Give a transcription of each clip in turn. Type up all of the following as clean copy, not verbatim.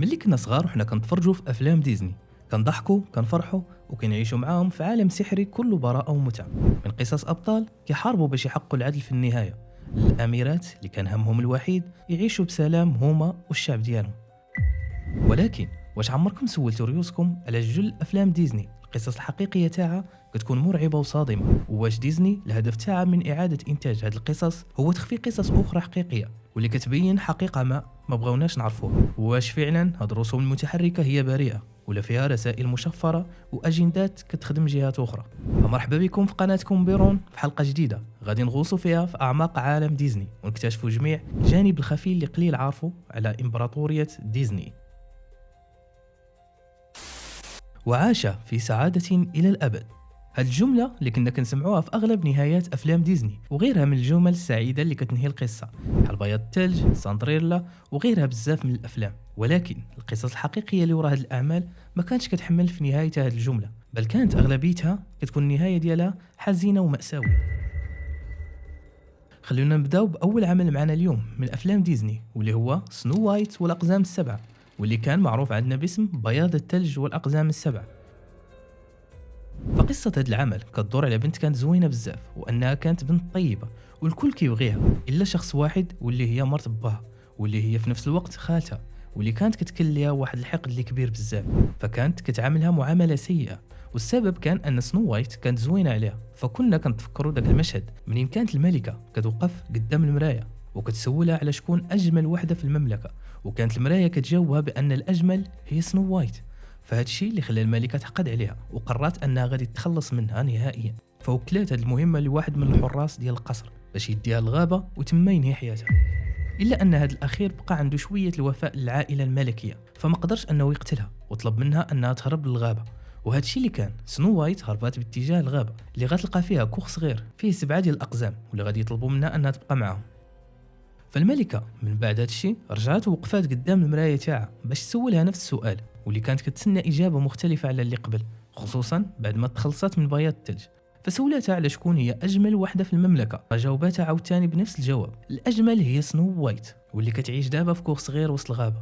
ملي كنا صغار وحنا كنتفرجوا في افلام ديزني، كنضحكوا كنفرحوا وكنعيشوا معاهم في عالم سحري كله براءه ومتعه، من قصص ابطال كيحاربوا باش يحققوا العدل في النهايه، الاميرات اللي كان همهم الوحيد يعيشوا بسلام هما والشعب ديالهم. ولكن واش عمركم سولتوا ريوسكم على جل افلام ديزني القصص الحقيقيه تاعها كتكون مرعبه وصادمه؟ واش ديزني الهدف تاعها من اعاده انتاج هذه القصص هو تخفي قصص اخرى حقيقيه واللي كتبين حقيقه ما بغاوناش نعرفوها؟ واش فعلا هاد الرسوم المتحركه هي بريئه ولا فيها رسائل مشفره واجندات كتخدم جهات اخرى؟ فمرحبا بكم في قناتكم بيرون في حلقه جديده غادي نغوصوا فيها في اعماق عالم ديزني ونكتشفوا جميع الجانب الخفي اللي قليل عارفه على امبراطوريه ديزني. وعاش في سعادة إلى الأبد، هاد الجملة اللي كنا كنسمعوها في أغلب نهايات أفلام ديزني وغيرها من الجمل السعيدة اللي كتنهي القصة بحال بياض الثلج، سندريلا وغيرها بزاف من الأفلام. ولكن القصص الحقيقية اللي وراء هاد الأعمال ما كانتش كتحمل في نهاية هاد الجملة، بل كانت أغلبيتها كتكون النهاية ديالها حزينة ومأساوية. خلونا نبداو بأول عمل معنا اليوم من أفلام ديزني واللي هو سنو وايت والأقزام السبعة، واللي كان معروف عندنا باسم بياض الثلج والأقزام السبع. فقصة هذا العمل كتدور على بنت كانت زوينة بزاف وأنها كانت بنت طيبة والكل كيبغيها إلا شخص واحد واللي هي مرت باها، واللي هي في نفس الوقت خالتها، واللي كانت كتكل ليها واحد الحقد اللي كبير بزاف، فكانت كتعاملها معاملة سيئة. والسبب كان أن سنو وايت كانت زوينة عليها. فكنا كنتفكروا داك المشهد منين كانت الملكة كتوقف قدام المراية وكتسولها على شكون أجمل وحدة في المملكة، وكانت المراية كتجاوبها بأن الأجمل هي سنو وايت. فهاد الشيء اللي خلى الملكة تحقد عليها وقررت أنها غادي تتخلص منها نهائيا، فوكلات هاد المهمة لواحد من الحراس ديال القصر باش يديها الغابة وتما ينهي حياتها. إلا أن هاد الأخير بقى عنده شوية الوفاء للعائلة الملكية فما قدرش أنه يقتلها وطلب منها أنها تهرب للغابة. وهذا الشيء اللي كان سنو وايت هربات باتجاه الغابة اللي غتلقى فيها كوخ صغير فيه 7 ديال الأقزام واللي غادي يطلبوا منها أنها تبقى معاهم. فالملكة من بعد هذا الشيء رجعت ووقفات قدام المراية تاعها باش تسولها نفس السؤال، واللي كانت كتسنى إجابة مختلفة على اللي قبل، خصوصا بعد ما تخلصت من بياض الثلج. فسولتها على شكون هي أجمل وحدة في المملكة، فجاوبتها عاوتاني بنفس الجواب، الأجمل هي سنو وايت واللي كتعيش دابا في كوخ صغير وسط الغابة.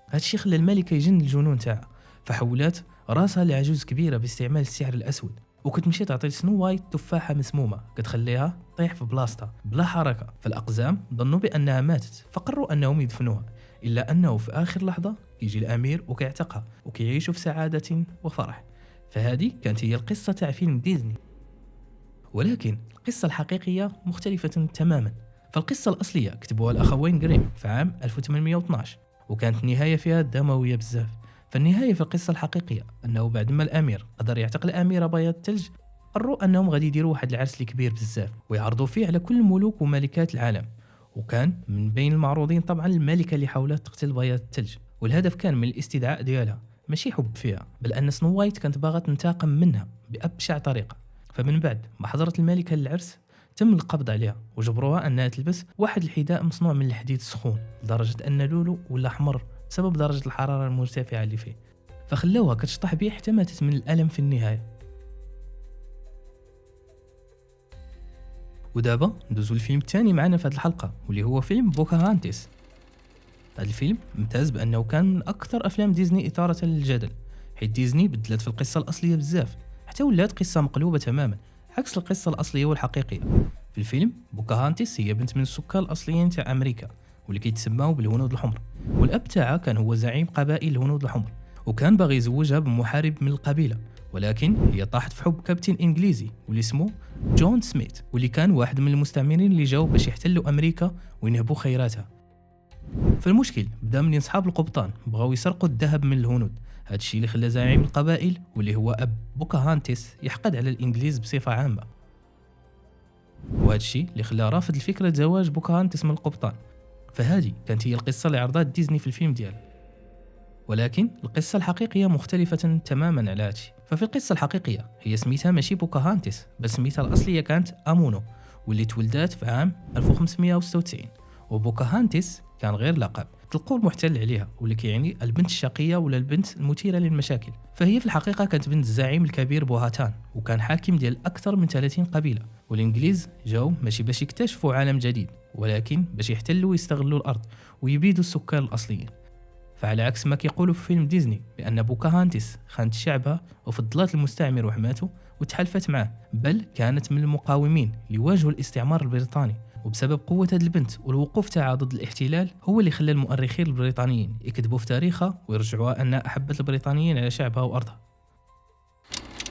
هذا الشيء خلى الملكة يجن الجنون تاعها، فحولات راسها لعجوز كبيرة باستعمال السحر الأسود، وكتمشي تعطي سنو وايت تفاحة مسمومة كتخليها طيح في بلاصتها بلا حركة. فالأقزام ظنوا بأنها ماتت فقرروا أنهم يدفنوها، إلا أنه في آخر لحظة يجي الأمير وكيعتقها وكيعيشوا في سعادة وفرح. فهذه كانت هي القصة تاع فيلم ديزني. ولكن القصة الحقيقية مختلفة تماما. فالقصة الأصلية كتبوها الأخوين غريم في عام 1812، وكانت النهاية فيها دموية بزاف. فالنهاية في القصة الحقيقية أنه بعد ما الأمير قدر يعتق الأميرة بياض الثلج قرروا أنهم غادي يديروا واحد العرس كبير بزاف ويعرضوا فيه على كل ملوك وملكات العالم، وكان من بين المعروضين طبعا الملكة اللي حاولت تقتل بياض الثلج، والهدف كان من الاستدعاء ديالها ماشي حب فيها، بل أن سنو وايت كانت باغا تنتقم منها بأبشع طريقة. فمن بعد ما حضرت الملكة للعرس تم القبض عليها وجبروها أنها تلبس واحد الحذاء مصنوع من الحديد السخون لدرجة أن لولو ولا أحمر بسبب درجة الحرارة المرتفعة اللي فيه، فخلوها كتشطح بيه حتى ماتت من الألم في النهاية. ودابا ندوزو الفيلم الثاني معنا في هذه الحلقة واللي هو فيلم بوكاهانتس. هذا الفيلم ممتاز بأنه كان من أكثر أفلام ديزني إثارة للجدل، حيث ديزني بدلت في القصة الأصلية بزاف حتى ولات قصة مقلوبة تماما عكس القصة الأصلية والحقيقية. في الفيلم بوكاهانتس هي بنت من السكان الأصليين تاع أمريكا واللي كيتسماو بالهنود الحمر، والأب تاعها كان هو زعيم قبائل الهنود الحمر وكان باغي يزوجها بمحارب من القبيلة، ولكن هي طاحت في حب كابتن إنجليزي واللي اسمه جون سميث واللي كان واحد من المستعمرين اللي جاوا باش يحتلوا أمريكا وينهبوا خيراتها. فالمشكل بدا من أصحاب القبطان بغاو يسرقوا الذهب من الهنود، هذا الشيء اللي خلى زعيم القبائل واللي هو أب بوكاهانتس يحقد على الإنجليز بصفة عامة، وهذا الشيء اللي خلى رافض الفكرة زواج بوكاهانتس من القبطان. فهذه كانت هي القصة اللي عرضات ديزني في الفيلم ديالها. ولكن القصة الحقيقية مختلفة تماما على هادشي. ففي القصة الحقيقية هي سميتها ماشي بوكاهانتس بل سميتها الأصلية كانت آمونو، واللي تولدات في عام 1596، وبوكاهانتس كان غير لقب تلقوا المحتل عليها واللي كيعني البنت الشقية ولا البنت المثيرة للمشاكل. فهي في الحقيقة كانت بنت الزعيم الكبير بوهاتان وكان حاكم ديال أكثر من 30 قبيلة، والإنجليز جاو ماشي باش يكتشفوا عالم جديد ولكن باش يحتلوا ويستغلوا الأرض ويبيدوا السكان الأصليين. فعلى عكس ما كيقولوا في فيلم ديزني بأن بوكاهانتس خانت شعبها وفضلت المستعمر وحماته وتحالفت معه، بل كانت من المقاومين اللي واجهوا الاستعمار البريطاني. وبسبب قوة هذه البنت والوقوف تاعها ضد الاحتلال هو اللي خلى المؤرخين البريطانيين يكتبوا في تاريخها ويرجعوها أنها أحبت البريطانيين على شعبها وأرضها.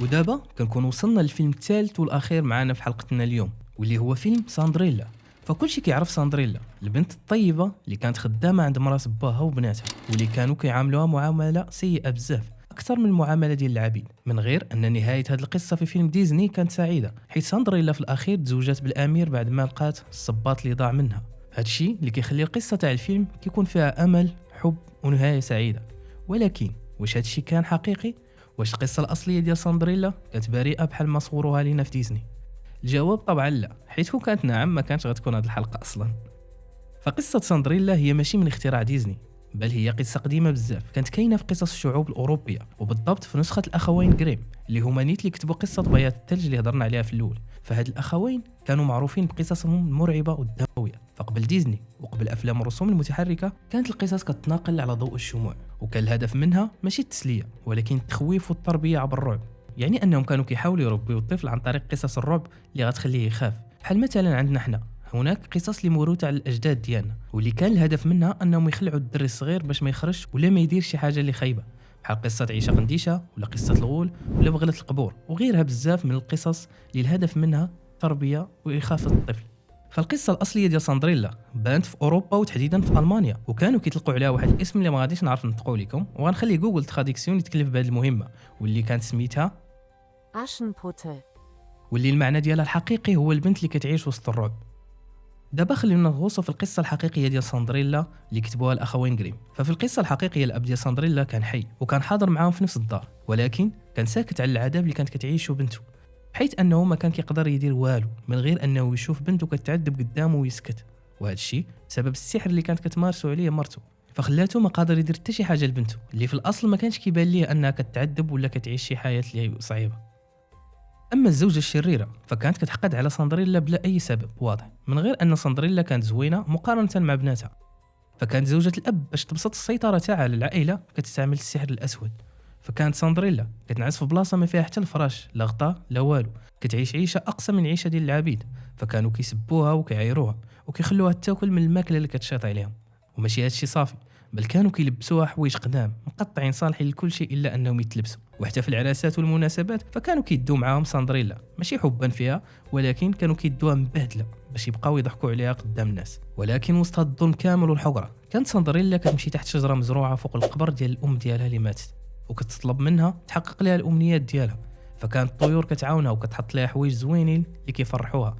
ودابا كنكون وصلنا للفيلم الثالث والأخير معنا في حلقتنا اليوم، واللي هو فيلم ساندريلا. فكل شي كيعرف ساندريلا، البنت الطيبة اللي كانت خدامة عند مرات باها وبناتها، واللي كانوا كيعاملوها معاملة سيئة بزاف، أكثر من المعاملة ديال العبيد. من غير أن نهاية هذه القصة في فيلم ديزني كانت سعيدة، حيث ساندريلا في الأخير تزوجت بالأمير بعد ما لقات الصباط اللي ضاع منها. هادشي اللي كيخلي القصة تاع الفيلم كيكون فيها أمل، حب ونهاية سعيدة. ولكن واش هادشي كان حقيقي؟ واش القصة الأصلية ديال ساندريلا كانت بريئة بحال ما صوروها لينا في ديزني؟ الجواب طبعا لا، حيث كون كانت نعم ما كانش غتكون هذه الحلقة أصلا. فقصة ساندريلا هي ماشي من اختراع ديزني، بل هي قصة قديمة بزاف كانت كاينة في قصص الشعوب الأوروبية، وبالضبط في نسخة الأخوين غريم اللي هما نيت اللي كتبوا قصة بياض الثلج اللي هضرنا عليها في الأول. فهاد الأخوين كانوا معروفين بقصصهم المرعبة والدموية. فقبل ديزني وقبل أفلام الرسوم المتحركة كانت القصص كتناقل على ضوء الشموع، وكان الهدف منها ماشي التسلية ولكن التخويف والتربية عبر الرعب. يعني أنهم كانوا كيحاولوا يربيوا الطفل عن طريق قصص الرعب اللي غتخليه يخاف. بحال مثلا عندنا حنا هناك قصص اللي موروثة على الأجداد ديالنا، واللي كان الهدف منها أنهم يخلعوا الدري الصغير باش ما يخرجش ولا ما يدير شي حاجة اللي خايبة، بحال قصة عيشة قنديشة ولا قصة الغول ولا بغلة القبور وغيرها بزاف من القصص اللي الهدف منها تربية وإخافة الطفل. فالقصة الأصلية ديال ساندريلا بانت في أوروبا وتحديدا في ألمانيا، وكانوا كيطلقوا عليها واحد الاسم اللي ما غاديش نعرف نطقوا لكم، وغنخلي جوجل تراديكسيون يتكلف بهذه المهمة، واللي كانت سميتها Aschenputtel، واللي المعنى ديالها الحقيقي هو البنت اللي كتعيش وسط الرعب. دابا خلينا نغوصوا في القصه الحقيقيه ديال ساندريلا اللي كتبوها الاخوين غريم. ففي القصه الحقيقيه الاب ديال ساندريلا كان حي وكان حاضر معاهم في نفس الدار، ولكن كان ساكت على العذاب اللي كانت كتعيشه بنته، حيث انه ما كان كيقدر يدير والو من غير انه يشوف بنته كتعذب قدامه ويسكت، وهذا الشيء بسبب السحر اللي كانت كتمارسه عليه مرته. فخلاته ما قادر يدير حتى شي حاجه لبنته اللي في الاصل ما كانش كيبان ليه انها كتعذب ولا كتعيش شي حياه اللي صعيبه. اما الزوجه الشريره فكانت كتحقد على ساندريلا بلا اي سبب واضح، من غير ان ساندريلا كانت زوينه مقارنه مع بناتها. فكانت زوجة الاب باش تبسط السيطره تاعها على العائله كتستعمل السحر الاسود. فكانت ساندريلا كتنعس في بلاصه ما فيها حتى الفراش لا غطاء لا والو، كتعيش عيشه اقصى من العيشه ديال العبيد. فكانوا كيسبوها وكيعايروها وكيخلوها تاكل من الماكله اللي كتشيط عليهم. وماشي هادشي صافي، بل كانوا كيلبسوها حوايج قدام مقطعين صالحين لكل شيء الا انهم يتلبسوا. وحتى في العراسات والمناسبات فكانوا كيدوا معاهم ساندريلا، ماشي حبا فيها ولكن كانوا كيدوها مبهدله باش يبقاو يضحكوا عليها قدام الناس. ولكن وسط هذا الظلم كامل والحقره كانت ساندريلا كتمشي تحت شجره مزروعه فوق القبر ديال الام ديالها اللي ماتت، وكتطلب منها تحقق لها الامنيات ديالها. فكانت الطيور كتعاونها وكتحط لها حوايج زوينين اللي كيفرحوها.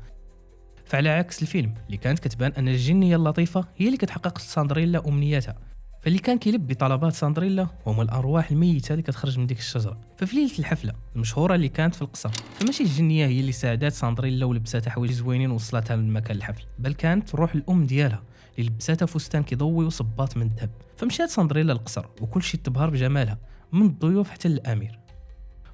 فعلى عكس الفيلم اللي كانت كتبان ان الجنيه اللطيفه هي اللي كتحقق ساندريلا امنياتها، فاللي كان كيلبي طلبات ساندريلا هما الارواح الميته اللي كتخرج من ديك الشجره. ففي ليله الحفله المشهوره اللي كانت في القصر، فماشي الجنيه هي اللي ساعدات ساندريلا ولبساتها حوايج زوينين ووصلتها لمكان الحفل، بل كانت روح الام ديالها اللي لبساتها فستان كيضوي وصباط من الذهب. فمشات ساندريلا للقصر وكل شيء تبهر بجمالها من الضيوف حتى للامير.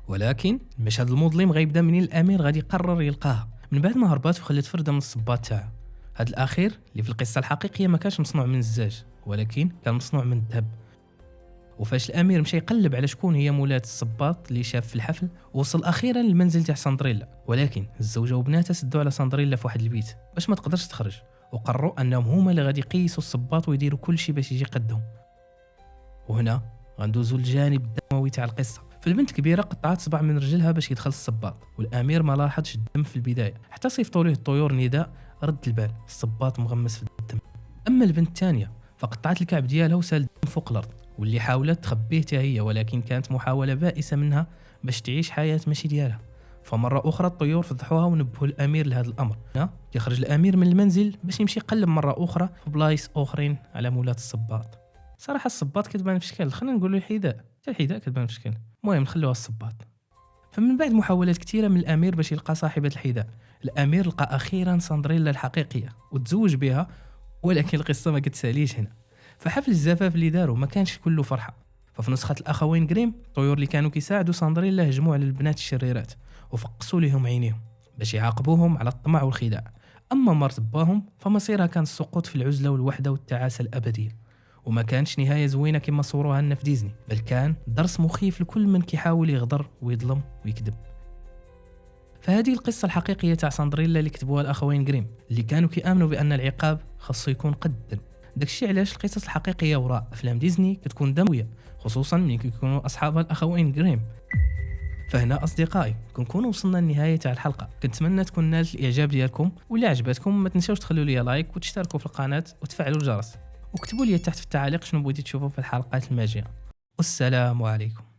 ولكن المشهد المظلم غيبدا منين الامير غادي يقرر يلقاها من بعد ما هربات وخلت فرده من الصباط تاعها. هذا الاخير اللي في القصه الحقيقيه ما كانش مصنوع من الزاج ولكن كان مصنوع من الذهب. وفاش الامير مشى يقلب على شكون هي مولات الصباط اللي شاف في الحفل، وصل اخيرا للمنزل تاع ساندريلا. ولكن الزوجه وبناتها سدوا على ساندريلا في واحد البيت باش ما تقدرش تخرج، وقرروا انهم هما اللي غادي يقيسوا الصباط ويديروا كل شيء باش يجي قدهم. وهنا غندوزوا الجانب الدموي تاع القصه. فالبنت كبيره قطعت صبع من رجلها باش يدخل الصباط، والامير ما لاحظش الدم في البدايه حتى صيفطوا ليه الطيور نداء رد البال، الصباط مغمس في الدم. اما البنت الثانيه فقطعت الكعب ديالها وسال الدم فوق الارض، واللي حاولت تخبيه حتى هي ولكن كانت محاوله بائسه منها باش تعيش حياه ماشي ديالها. فمره اخرى الطيور فضحوها ونبهوا الامير لهذا الامر. هنا يخرج الامير من المنزل باش يمشي يقلب مره اخرى في بلايص اخرين على مولات الصباط. صراحه الصباط كتبان في شكل، خلينا نقولوا الحذاء، حتى الحذاء كتبان في شكل، المهم نخلوها الصباط. فمن بعد محاولات كثيره من الامير باش يلقى صاحبه الحذاء، الامير لقى اخيرا ساندريلا الحقيقيه وتزوج بها. ولكن القصه ما كتساليش هنا. فحفل الزفاف اللي داروا ما كانش كله فرحه. ففي نسخه الاخوين غريم الطيور اللي كانوا كيساعدوا ساندريلا هجموا على البنات الشريرات وفقصوا لهم عينيهم باش يعاقبوهم على الطمع والخداع. اما مرت باهم فمصيرها كان السقوط في العزله والوحده والتعاسه الابديه. وما كانش نهاية زوينة كما صوروها لنا في ديزني، بل كان درس مخيف لكل من كيحاول يغدر ويظلم ويكذب. فهذه القصة الحقيقية تاع ساندريلا اللي كتبوها الأخوين غريم، اللي كانوا كيآمنوا بأن العقاب خاصو يكون قد الدم. داكشي علاش القصص الحقيقية وراء أفلام ديزني كتكون دموية، خصوصا ملي كيكونوا أصحابها الأخوين غريم. فهنا أصدقائي كنكونوا وصلنا لنهاية تاع الحلقة، كنتمنى تكون نالت الإعجاب ديالكم، واللي عجبتكم ما تنساوش تخلوا لي لايك وتشتركوا في القناة وتفعلوا الجرس، وكتبوا لي تحت في التعاليق شنو بغيتي تشوفوا في الحلقات الماجية. والسلام عليكم.